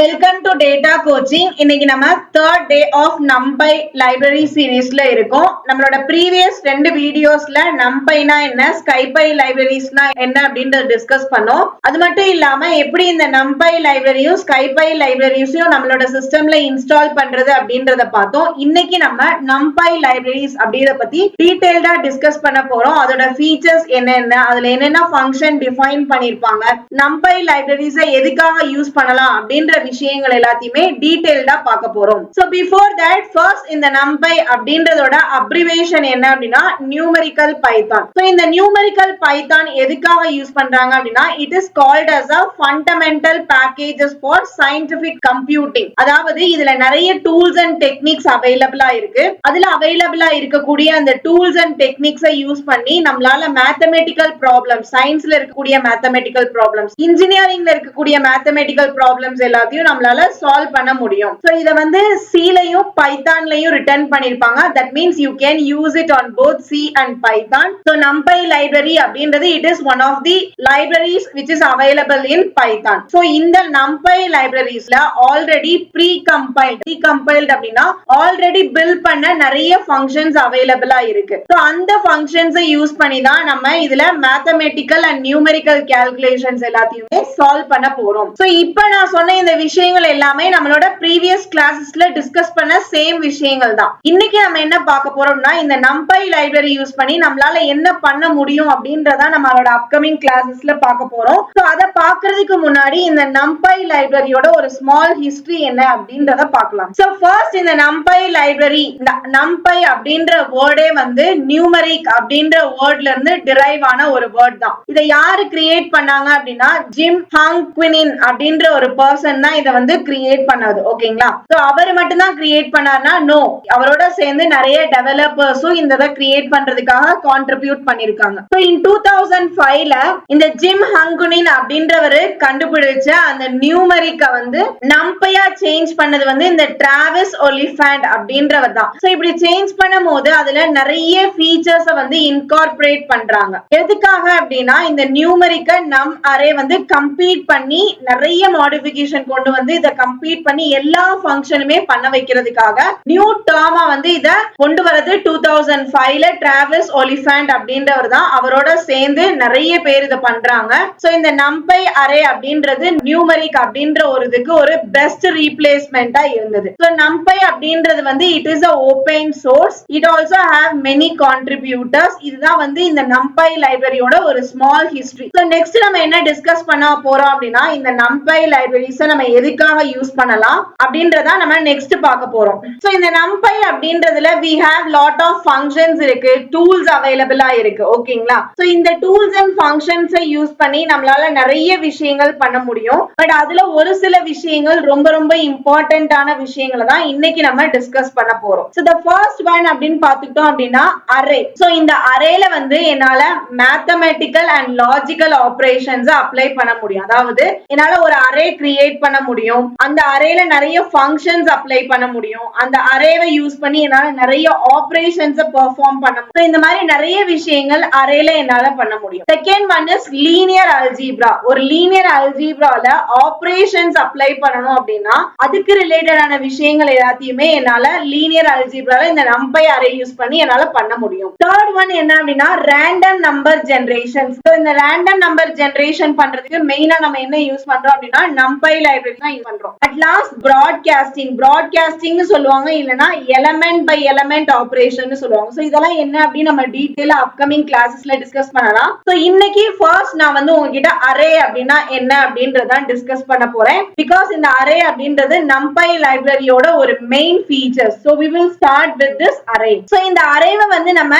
Welcome to data coaching. இன்னைக்கு நம்ம third day of நம்பை library சீரீஸ்ல இருக்கோம். நம்மளோட ப்ரீவியஸ் 2 வீடியோஸ்ல நம்பைனா என்ன, ஸ்கைபை லைப்ரரிஸ்னா என்ன அப்படின்றத டிஸ்கஸ் பண்ணோம். அது மட்டும் இல்லாம எப்படி இந்த நம்பை லைப்ரரியும் ஸ்கைபை லைப்ரரிஸையும் நம்மளோட சிஸ்டம்ல இன்ஸ்டால் பண்றது அப்படின்றத பார்த்தோம். இன்னைக்கு நம்ம நம்பை லைப்ரரிஸ் அப்படின்றத பத்தி டீடைல்டா டிஸ்கஸ் பண்ண போறோம். அதோட ஃபீச்சர்ஸ் என்னென்ன, அதுல என்னென்ன ஃபங்க்ஷன் டிஃபைன் பண்ணிருப்பாங்க, நம்பை லைப்ரரிஸை எதுக்காக யூஸ் பண்ணலாம் அப்படின்ற விஷயங்கள் எல்லாத்தையுமே டீடைல்டா பார்க்க போறோம். சோ பிஃபோர் தட் ஃபர்ஸ்ட் இந்த நம்பை அப்படின்றதோட அப்ரிவேஷன் என்ன அப்படின்னா நியூமெரிக்கல் பைத்தான். சோ இந்த நியூமெரிக்கல் பைத்தான் எதுக்காக யூஸ் பண்றாங்க அப்படின்னா it is called as a fundamental packages for scientific computing. அதாவது இதுல நிறைய டூல்ஸ் அண்ட் டெக்னிக்ஸ் அவைலபிளா இருக்கு. அதுல அவைலபிளா இருக்கக்கூடிய அந்த டூல்ஸ் அண்ட் டெக்னிக்ஸை யூஸ் பண்ணி நம்மளால மேத்தமெட்டிக்கல் ப்ராப்ளம்ஸ், சயின்ஸ்ல இருக்கக்கூடிய மேத்தமெட்டிக்கல் ப்ராப்ளம்ஸ், இன்ஜினியரிங்ல இருக்கக்கூடிய மேத்தமெட்டிக்கல் ப்ராப்ளம்ஸ் எல்லாத்தையும் நம்மளால சால்வ் பண்ண முடியும். சோ இத வந்து C-லயும் பைத்தான்லயும் ரிட்டர்ன் பண்ணிருப்பாங்க. That means you can use it on both C and Python. So NumPy library அப்படின்றது it is one of the libraries which is available in Python. So இந்த NumPy librariesல already pre-compiled அப்படின்னா already build பண்ண நிறைய functions available-ஆ இருக்கு. So அந்த functions use பண்ணி தான் நம்ம இதுல mathematical and numerical calculations எல்லாத்தையுமே சால்வ் பண்ண போறோம். சோ இப்போ நான் சொன்ன இந்த விஷயங்கள் எல்லாமே நம்மளோட previous classes-ல டிஸ்கஸ் பண்ண சேம் விஷயங்கள் தான். இன்னைக்கு நம்ம என்ன பார்க்க போறோம்னா இந்த NumPy library யூஸ் பண்ணி நம்மளால என்ன பண்ண முடியும் அப்படின்றத நம்மளோட அப்கமிங் கிளாसेसல பார்க்க போறோம். சோ அத பார்க்கிறதுக்கு முன்னாடி இந்த NumPy libraryயோட ஒரு ஸ்மால் ஹிஸ்டரி என்ன அப்படின்றத பார்க்கலாம். சோ ஃபர்ஸ்ட் இந்த NumPy library, இந்த NumPy அப்படின்ற வேர்டே வந்து நியூமெரிக் அப்படின்ற வேர்ட்ல இருந்து டிரைவ் ஆன ஒரு வேர்ட் தான். இத யாரு கிரியேட் பண்ணாங்க அப்படின்னா ஜிம் ஹாங்க்வினின் அப்படின்ற ஒரு பர்சன் தான் இத வந்து கிரியேட் பண்ணது. ஓகேங்களா? சோ அவர் மட்டும் தான் கிரியேட் பண்ணார்னா நோ, அவரோட சேர்ந்து நிறைய டெவலப்பர்ஸும் இந்த கிரியேட் பண்றதுக்காக கான்ட்ரிபியூட் பண்ணிருக்காங்க. சோ இன் 2005ல இந்த ஜிம் ஹாங்க்வினின் அப்படின்றவரு கண்டுபிடிச்ச அந்த நியூமெரிக்க வந்து நம்பையா சேஞ்ச் பண்ணது வந்து இந்த டிராவிஸ் ஒலிஃபண்ட் அப்படின்றவர் தான். சோ இப்படி சேஞ்ச் பண்ணும்போது அதுல நிறைய ஃபீச்சர்ஸ் வந்து இன்கார்பரேட் பண்றாங்க. எதுக்காக அப்படின்னா இந்த நியூமெரிக்க நம் அரே வந்து கம்ப்ளீட் பண்ணி நிறைய மாடிஃபிகேஷன் கொண்டு வந்து இத கம்ப்ளீட் பண்ணி எல்லா ஃபங்க்ஷனுமே பண்ண வைக்கிறதுக்காக நியூ டேர்மா வந்து இத கொண்டு வரது 2005ல டிராவிஸ் ஒலிஃபண்ட் அப்படின்றவர் தான். அவரோட சேர்ந்து நிறைய பேர் இத பண்றாங்க. சோ இந்த நம்பை அரே அப்படின்றது நியூமெரிக் அப்படின்ற ஒரு இதுக்கு ஒரு பெஸ்ட் ரீப்ளேஸ்மெண்டா இருந்தது. சோ நம்பை அப்படின்றது வந்து it is a open source. It also have many contributors. இதுதான் வந்து இந்த நம்பை லைப்ரரியோட ஒரு ஸ்மால் ஹிஸ்டரி. சோ நெக்ஸ்ட் நம்ம என்ன டிஸ்கஸ் பண்ண போறோம் அப்படின்னா இந்த நம்பை லைப்ரரிஸை நம்ம எதுக்காக யூஸ் பண்ணலாம் அப்படின்றத நம்ம நெக்ஸ்ட் பார்க்க போறோம். சோ இந்த நம்பை அப்படின்றதுல we have lot of functions இருக்கு, டூல்ஸ் அவைலபிளா இருக்கு. ஓகேங்களா? சோ இந்த டூல்ஸ் அண்ட் ஃபங்க்ஷன்ஸை யூஸ் பண்ணி நம்மளால நிறைய விஷயங்கள் பண்ண முடியும். பட் அதுல ஒரு சில விஷயங்கள் ரொம்ப ரொம்ப இம்பார்ட்டன்டான விஷயங்களை தான் இன்னைக்கு நம்ம டிஸ்கஸ் பண்ண போறோம். சோ the first one அப்படின்னு பார்த்துட்டோம் அப்படின்னா அரே. சோ இந்த அரேல வந்து என்னால mathematical and logical operations apply பண்ண முடியும். அதாவது என்னால ஒரு அரே கிரியேட் பண்ண முடியும், அந்த அரேல நிறைய ஃபங்க்ஷன்ஸ் அப்ளை பண்ண முடியும், அந்த அரேவை யூஸ் பண்ணி என்னால நிறைய ஆபரேஷன்ஸ் பெர்ஃபார்ம் பண்ண முடியும். இந்த மாதிரி நிறைய விஷயங்கள் அரேல என்னால பண்ண முடியும். Second one is linear algebra. ஒரு லீனியர் அல்ஜீப்ரால ஆபரேஷன்ஸ் அப்ளை பண்ணணும் அப்படின்னா அதுக்கு ரிலேட்டடான விஷயங்கள் எல்லாத்தையுமே என்னால லீனியர் அல்ஜீப்ரால இந்த நம்பை அரே யூஸ் பண்ணி என்னால பண்ண முடியும். தேர்ட் ஒன் என்ன அப்படின்னா ரேண்டம் நம்பர் ஜெனரேஷன். இந்த ரேண்டம் நம்பர் ஜெனரேஷன் பண்றதுக்கு மெயினா நம்ம என்ன யூஸ் பண்றோம் அப்படின்னா நம்பை லைப்ரரி தான் யூஸ் பண்றோம். அட் லாஸ்ட் பிராட்காஸ்டிங் சொல்லுவாங்க, இல்லனா எலிமெண்ட் பை எலிமெண்ட் ஆபரேஷன் சொல்லுவாங்க. சோ இதெல்லாம் என்ன அப்படின்னு நம்ம டீடைலா அப்கமிங் கிளாसेसல டிஸ்கஸ் பண்ணலாம். சோ இன்னைக்கு ஃபர்ஸ்ட் நான் வந்து உங்ககிட்ட அரே அப்படின்னா என்ன அப்படின்றத டிஸ்கஸ் பண்ண போறேன். பிகாஸ் இந்த அரே அப்படின்றது நம்பை லைப்ரரியோட ஒரு main feature. So we will start with this array. So இந்த அரேவை வந்து நம்ம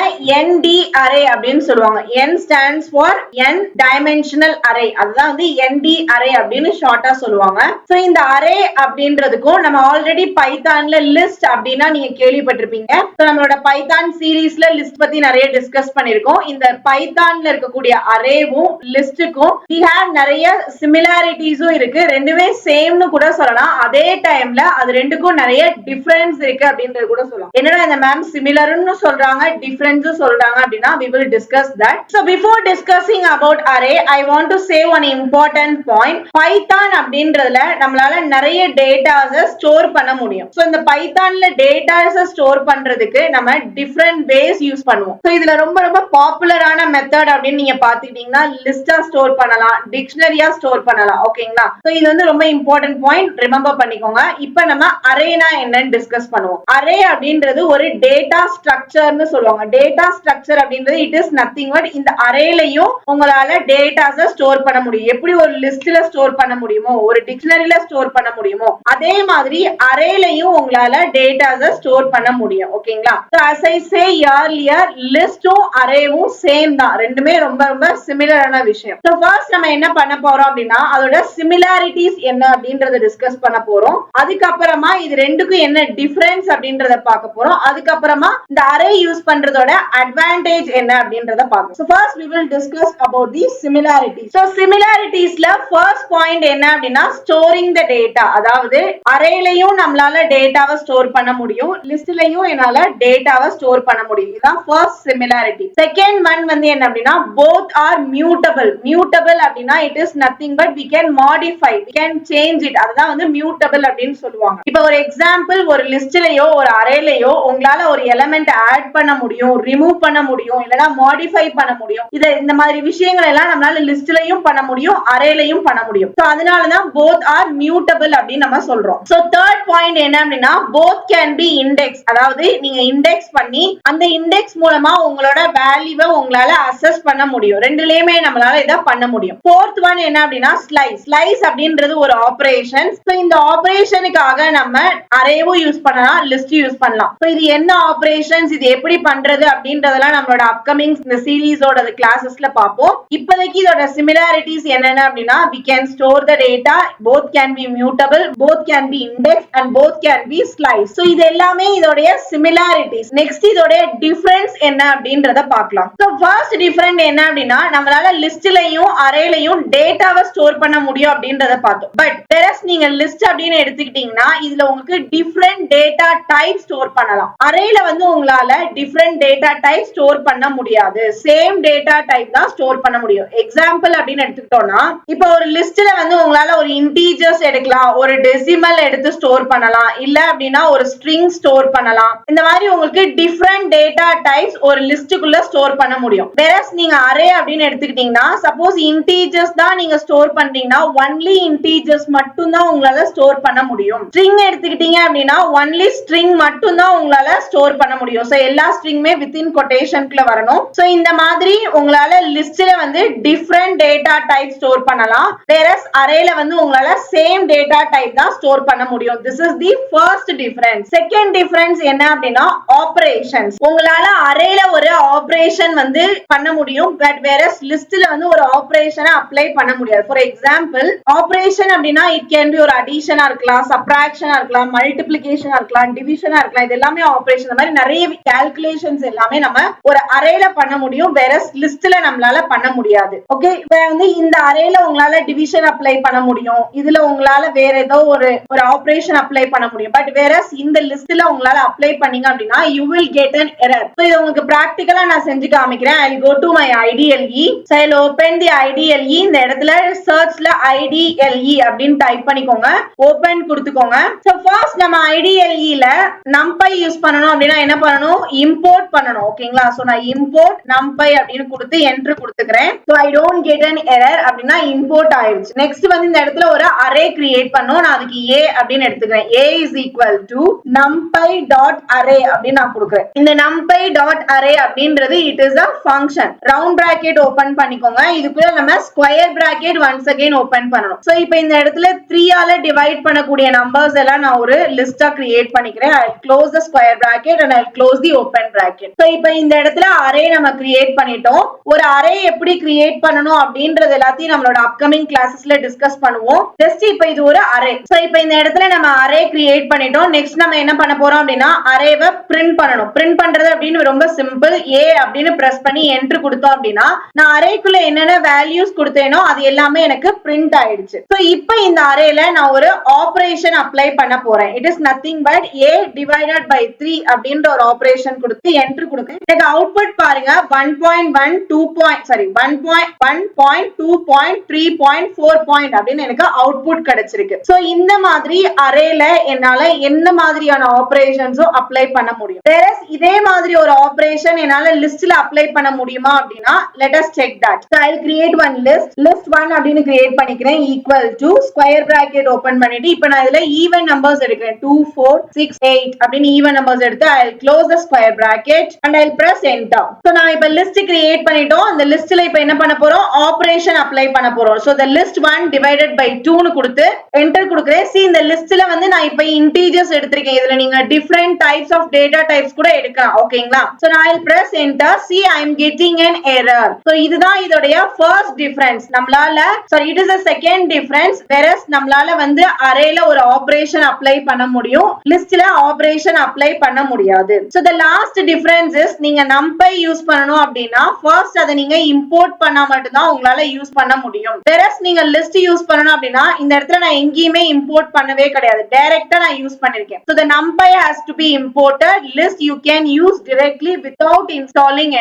ND அரே அப்படின்னு சொல்லுவாங்க. N stands for n dimensional array. அதுதான் வந்து ND அரே அப்படின்னு ஷார்ட்டா சொல்லுவாங்க. சோ இந்த அரே அப்படின்றதுக்கும் நம்ம ஆல்ரெடி பைத்தான்ல லிஸ்ட் அப்படின்னா நீங்க கேள்விப்பட்டிருப்பீங்க. சோ நம்மளோட பைத்தான் சீரீஸ்ல லிஸ்ட் பத்தி நிறைய டிஸ்கஸ் பண்ணிருக்கோம். இந்த பைத்தான்ல இருக்கக்கூடிய அரேவும் லிஸ்டுக்கும் we have நிறைய சிமிலாரிட்டிஸும் இருக்கு. ரெண்டுமே சேம்னு கூட சொல்லலாம். அதே டைம்ல அது ரெண்டுக்கும் நிறைய டிஃபரன்ஸ் இருக்கு அப்படின்றது கூட சொல்லலாம். என்னடா இந்த மேம் சிமிலர்னு சொல்றாங்க டிஃபரன்ஸும் சொல்றாங்க அப்படின்னா we will discuss that. So before discussing about array I want to say one important point. Python அப்படின்றதுல நம்மளால நிறைய டேட்டாஸ ஸ்டோர் பண்ண முடியும். சோ இந்த பைத்தான்ல டேட்டாஸ ஸ்டோர் பண்றதுக்கு நம்ம டிஃபரெண்ட் வேஸ் யூஸ் பண்ணுவோம். சோ இதுல ரொம்ப ரொம்ப பாப்புலரான மெத்தட் அப்படின்னு நீங்க பாத்துக்கிட்டீங்கன்னா லிஸ்டா ஸ்டோர் பண்ணலாம், டிக்ஷனரியா ஸ்டோர் பண்ணலாம். ஓகேங்களா? சோ இது வந்து ரொம்ப இம்பார்ட்டன்ட் பாயிண்ட், ரிமெம்பர் பண்ணிக்கோங்க. இப்போ நம்ம அரேனா என்னன்னு டிஸ்கஸ் பண்ணுவோம். அரே அப்படின்றது ஒரு டேட்டா ஸ்ட்ரக்சர்னு சொல்லுவாங்க. டேட்டா ஸ்ட்ரக்சர் அப்படின்றது இட் இஸ் நத்திங் பட் இந்த அரேலையும் உங்களால டேட்டாஸ ஸ்டோர் பண்ண முடியும். எப்படி ஒரு லிஸ்ட்ல ஸ்டோர் பண்ண முடியுமோ, ஒரு டிக்ஷனரியில ஸ்டோர் பண்ண முடியுமோ, அதே மாதிரி அரேலையும் உங்களால டேட்டாஸ ஸ்டோர் பண்ண முடியும். ஓகேங்களா? So as I say earlier, லிஸ்டும் அரேவும் சேம் தான். ரெண்டுமே ரொம்ப ரொம்ப சிமிலரான விஷயம். சோ ஃபர்ஸ்ட் நம்ம என்ன பண்ண போறோம் அப்படின்னா அதோட சிமிலாரிட்டிஸ் என்ன அப்படின்றத டிஸ்கஸ் பண்ண போறோம். அதுக்கப்புறமா இது ரெண்டுக்கும் என்ன டிஃபரன்ஸ் அப்படின்றத பார்க்க போறோம். அதுக்கப்புறமா இந்த அரே யூஸ் பண்றதோட அட்வான்டேஜ் என்ன அப்படின்றத பார்க்கணும். So first we will discuss about the similarities. So similarities-ல first point என்ன அப்படின்னா storing the data. அதாவது அரேலையும் நம்மளால டேட்டாவை ஸ்டோர் பண்ண முடியும், லிஸ்ட்லயும் என்னால டேட்டாவை ஸ்டோர் பண்ண முடியும். இதுதான் first similarity. Second one வந்து என்ன அப்படின்னா both are mutable. Mutable அப்படின்னா it is nothing but we can modify, we can change it. அதுதான் வந்து mutable அப்படின்னு சொல்லுவாங்க. இப்போ ஒரு எக்ஸாம்பிள், ஒரு லிஸ்ட்லயோ ஒரு அரேலையோ உங்களால ஒரு எலிமெண்ட் ஆட் பண்ண முடியும், ரிமூவ் பண்ண முடியும், இல்லனா மாடிஃபை பண்ண முடியும். இந்த மாதிரி விஷயங்கள் எல்லாம் நம்மளால லிஸ்ட்லயும் பண்ண முடியும், அரேலையும் பண்ண முடியும். சோ அதனால தான் both are mutable அப்படி நம்ம சொல்றோம். சோ third point என்ன அப்படின்னா both can be indexed. அதாவது நீங்க இண்டெக்ஸ் பண்ணி அந்த இண்டெக்ஸ் மூலமா உங்களோட வேல்யூவை உங்களால அசஸ் பண்ண முடியும். ரெண்டுலயுமே நம்மளால இத பண்ண முடியும். fourth one என்ன அப்படின்னா ஸ்லைஸ். ஸ்லைஸ் அப்படின்றது ஒரு ஆபரேஷன். சோ இந்த ஆபரேஷனுக்காக நம்ம அரேவும் யூஸ் பண்ணலாம், லிஸ்ட் யூஸ் பண்ணலாம். சோ இது என்ன ஆபரேஷன்ஸ், இது எப்படி பண்றது அப்படின்றதெல்லாம் நம்மளோட அப்கமிங் இந்த சீரிஸோட கிளாसेसல பாப்போம். இப்போதைக்கு இதோட சிமிலாரிட்டிஸ் என்னென்ன அப்படின்னா we can store the data, both can be mutable, both can be indexed and both can be sliced. So இது எல்லாமே இதோட similarities. Next இதோட difference என்ன அப்படின்றத பார்க்கலாம். So first difference என்ன அப்படின்னா நம்மளால லிஸ்ட்லயும் அரேலையும் டேட்டாவை ஸ்டோர் பண்ண முடியும் அப்படின்றத பார்த்தோம். பட் whereas நீங்க லிஸ்ட் அப்படின்னு எடுத்துக்கிட்டீங்கன்னா இதுல உங்களுக்கு டிஃபரெண்ட் டேட்டா டைப் ஸ்டோர் பண்ணலாம். அரேல வந்து உங்களால டிஃபரெண்ட் டேட்டா டைப் ஸ்டோர் பண்ண முடியாது. சேம் டேட்டா டைப் தான் ஸ்டோர் பண்ண முடியும். எக்ஸாம்பிள் அப்படின்னு எடுத்துக்கிட்டோம்னா இப்போ ஒரு லிஸ்ட்ல வந்து உங்களால ஒரு இன்டீஜர்ஸ் எடுக்கலாம், ஒரு டெசிமல் எடுத்து ஸ்டோர் பண்ணலாம், இல்ல அப்படின்னா ஒரு ஸ்ட்ரிங் ஸ்டோர் பண்ணலாம். இந்த மாதிரி உங்களுக்கு டிஃபரெண்ட் டேட்டா டைப்ஸ் ஒரு லிஸ்டுக்குள்ள ஸ்டோர் பண்ண முடியும். whereas நீங்க அரே அப்படின்னு எடுத்துக்கிட்டீங்கன்னா சப்போஸ் இன்டீஜர்ஸ் தான் நீங்க ஸ்டோர் பண்றீங்கன்னா ஒன்லி இன்டீஜர்ஸ் மட்டும் தான் உங்களால ஸ்டோர் பண்ண முடியும். ஸ்ட்ரிங் எடுத்துக்கிட்டீங்க அப்படின்னா ஒன்லி ஸ்ட்ரிங் மட்டும் தான் உங்களால ஸ்டோர் பண்ண முடியும். சோ எல்லா ஸ்ட்ரிங்குமே வித்தின் கொட்டேஷன்க்குள்ள வரணும். சோ இந்த மாதிரி உங்களால லிஸ்ட்ல வந்து டிஃபரெண்ட் டேட்டா டைப் ஸ்டோர் பண்ணலாம். whereas அரேல வந்து உங்களால சேம் டேட்டா டைப் தான் ஸ்டோர் பண்ண முடியும். this is the first difference. second difference என்ன அப்படின்னா ஆபரேஷன்ஸ். உங்களால அரேல ஒரு ஆபரேஷன் வந்து பண்ண முடியும், பட் whereas லிஸ்ட்ல வந்து ஒரு ஆபரேஷனை அப்ளை பண்ண முடியாது. ஃபார் எக்ஸாம்பிள் ஆபரேஷன் அப்படின்னா இட் கேன் பி ஒரு அடிஷனா இருக்கலாம், சப்ட்ராக்ஷனா இருக்கலாம், மல்டிப்ளிகேஷனா இருக்கலாம், டிவிஷனா இருக்கலாம். இது எல்லாமே ஆபரேஷன். இந்த மாதிரி நிறைய கால்குலேஷன்ஸ் எல்லாமே நம்ம ஒரு அரேல பண்ண முடியும், whereas லிஸ்ட்ல நம்மளால பண்ண முடியாது. ஓகே, வந்து இந்த அரேல உங்களால டிவிஷன் அப்ளை பண்ண முடியும், இதுல உங்களால வேற ஏதோ ஒரு ஆபரேஷன் அப்ளை பண்ண முடியும். பட் whereas இந்த லிஸ்ட்ல உங்களால அப்ளை பண்ணீங்க அப்படின்னா you will get an error. So இது உங்களுக்கு பிராக்டிகலா நான் செஞ்சு காமிக்கிறேன். I'll go to my IDLE. So I'll open the IDLE. இந்த இடத்துல சர்ச்ல IDLE அப்படின்னு டைப் பண்ணிக்கோங்க, ஓபன் கொடுத்துக்கோங்க. சோ ஃபர்ஸ்ட் நம்ம IDLE-ல numpy யூஸ் பண்ணனும் அப்படினா என்ன பண்ணனும், இம்போர்ட் பண்ணனும். ஓகேங்களா? சோ நான் இம்போர்ட் numpy அப்படின்னு கொடுத்து என்டர் கொடுத்துக்கிறேன். So I don't get an error அப்படினா இம்போர்ட் ஆயிருச்சு. நெக்ஸ்ட் வந்து இந்த இடத்துல ஒரு அரே கிரியேட் பண்ணனும். நான் அதுக்கு a அப்படின்னு எடுத்துக்கிறேன். a is equal to numpy.array அப்படின்னு நான் கொடுக்கிறேன். இந்த numpy.array அப்படின்றது it is a function. Round bracket open பண்ணிக்கோங்க. இதுக்குள்ள நம்ம square bracket once again open பண்ணனும். சோ இப்போ இந்த இடத்துல 3 ஆல டிவைட் பண்ணக்கூடிய நம்பர்ஸ் எல்லாம் நான் ஒரு லிஸ்டா கிரியேட் பண்ணிக்கிறேன். I close the square bracket and I close the open bracket. So இப்போ இந்த இடத்துல அரே நம்ம கிரியேட் பண்ணிட்டோம். ஒரு அரே எப்படி கிரியேட் பண்ணனும் அப்படின்றது எல்லாத்தையும் நம்மளோட அப்கமிங் கிளாसेसல டிஸ்கஸ் பண்ணுவோம். ஜஸ்ட் இப்போ இது ஒரு அரே. சோ இப்போ இந்த இடத்துல நம்ம அரே கிரியேட் பண்ணிட்டோம். நெக்ஸ்ட் நம்ம என்ன பண்ண போறோம் அப்படினா அரேவை பிரிண்ட் பண்ணனும். பிரிண்ட் பண்றது அப்படின்னு ரொம்ப சிம்பிள். a அப்படின்னு பிரஸ் பண்ணி என்டர் கொடுத்தோம் அப்படினா நான் அரேக்குள்ள என்னென்ன வேல்யூஸ் கொடுத்தேனோ அது எல்லாமே எனக்கு பிரிண்ட் ஆயிடுச்சு. சோ இப்போ இந்த அரேல நான் ஒரு ஆபரேஷன் அப்ளை பண்ண போறேன். It is nothing but a divided by 3 அப்படின்ற ஒரு ஆபரேஷன் கொடுத்து என்டர் கொடுங்க. எனக்கு அவுட்புட் பாருங்க 1.1 2. 1.1 2.3.4 அப்படின்னு எனக்கு அவுட் அவுட்புட் கிடைச்சிருக்கு. சோ இந்த மாதிரி அரேல என்னால என்ன மாதிரியான ஆபரேஷன்ஸும் அப்ளை பண்ண முடியும். whereas இதே மாதிரி ஒரு ஆபரேஷன் என்னால லிஸ்ட்ல அப்ளை பண்ண முடியுமா அப்படின்னா let us check that. so I'll create one list 1 அப்படின்னு கிரியேட் பண்ணிக்கிறேன் equal to square bracket open பண்ணிட்டு இப்போ நான் இதுல ஈவன் நம்பர்ஸ் எடுக்கிறேன் 2 4 6 8 அப்படின்னு ஈவன் நம்பர்ஸ் எடுத்து I'll close the square bracket and I'll press enter. so நான் இப்ப லிஸ்ட் கிரியேட் பண்ணிட்டோம். அந்த லிஸ்ட்ல இப்ப என்ன பண்ண போறோம் ஆபரேஷன் அப்ளை பண்ண போறோம். so the list 1 divided by 2 னு கொடுத்து என்டர் கொடுக்கிறேன். see இந்த லிஸ்ட்ல வந்து நான் இப்ப இன்டிஜர்ஸ் எடுத்திருக்கேன். இதுல நீங்க different types of data types கூட எடுக்கலாம். ஓகேங்களா? so நான் I'll press enter. see I am getting an error. so இதுதான் இதோடைய first difference. நம்மளால sorry it is a second difference. whereas நம்மளால வந்து அரேல ஒரு ஆபரேஷன் அப்ளை பண்ண முடியும், லிஸ்ட்ல ஆபரேஷன் அப்ளை பண்ண முடியாது. so the last difference is நீங்க numpy யூஸ் பண்ணனும் அப்படினா first அத நீங்க இம்போர்ட் பண்ணா மட்டும் தான் உங்களால யூஸ் பண்ண முடியும். whereas நீங்க லிஸ்ட் யூஸ் பண்ணனும் அப்படினா இந்த இடத்துல நான் எங்கேயுமே இம்போர்ட் பண்ணவே கிடையாது, டைரக்ட்டா நான் யூஸ் பண்ணிருக்கேன். so the numpy has to be imported. list you can use directly without installing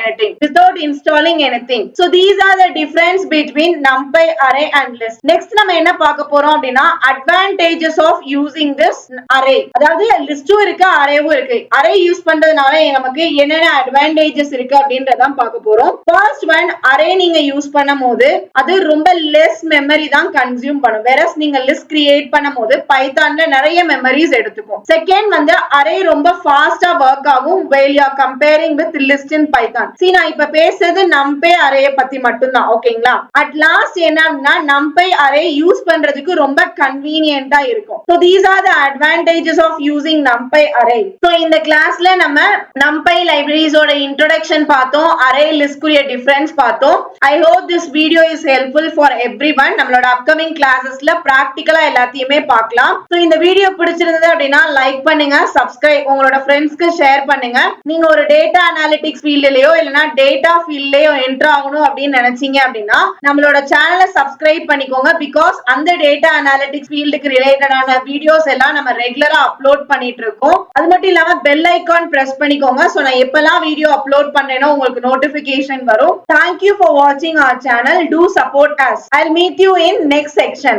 anything. so these are the difference between numpy, array and list. next நம்ம என்ன பார்க்க போறோம் அப்படினா advantages of using this array. அதாவது லிஸ்டும் இருக்கு அரேவும் இருக்கு. Array use பண்றதுனால நமக்கு என்னென்ன அட்வான்டேஜஸ் இருக்கு அப்படின்றத பார்க்க போறோம். ஃபர்ஸ்ட் ஒன், அரே நீங்க யூஸ் பண்ணும்போது அது ரொம்ப லெஸ் மெமரி தான் கன்சியூம் பண்ணும். whereas நீங்க லிஸ்ட் கிரியேட் பண்ணும்போது பைத்தான்ல நிறைய மெமரிஸ் எடுத்துக்கும். செகண்ட் வந்து அரே ரொம்ப ஃபாஸ்டா வர்க் ஆகும் while you are comparing with list in python. see நான் இப்ப பேசுறது numpy அரே பத்தி மட்டும் தான். ஓகேங்களா? at last என்னன்னா numpy அரே யூஸ் பண்றதுக்கு ரொம்ப கன்வீனியன்ட்டா இருக்கும். so these are the advantages of using numpy array. so இந்த கிளாஸ்ல நம்ம numpy libraries ஓட introduction பார்த்தோம், array list குரிய difference பார்த்தோம். I hope this video is helpful for everyone. நம்மளோட upcoming classesல practically எல்லாத்தையுமே பார்க்கலாம். so இந்த வீடியோ பிடிச்சிருந்தது அப்படினா லைக் பண்ணுங்க, subscribe, உங்களோட ஃப்ரெண்ட்ஸ்க்கு ஷேர் பண்ணுங்க. நீங்க ஒரு டேட்டா அனாலிட்டிக்ஸ் ஃபீல்ட்லயோ இல்லனா டேட்டா ஃபீல்ட்லயோ என்டர் ஆகணும் அப்படின்னு நினைச்சீங்க அப்படினா நம்மளோட சேனலை சப்ஸ்கிரைப் பண்ணிக்கோங்க. பிகாஸ் அந்த டேட்டா அனாலிட்டிக்ஸ் ஃபீல்டுக்கு ரிலேட்டடான வீடியோஸ் எல்லாம் நம்ம ரெகுலரா அப்லோட் பண்ணிட்டு இருக்கோம். அது மட்டும் இல்லாம பெல் ஐகான் பிரஸ் பண்ணிக்கோங்க. சோ நான் எப்பெல்லாம் வீடியோ அப்லோட் பண்றேனோ உங்களுக்கு நோட்டிபிகேஷன் வரும். Thank you for watching our channel. Do support us. I'll meet you in next section.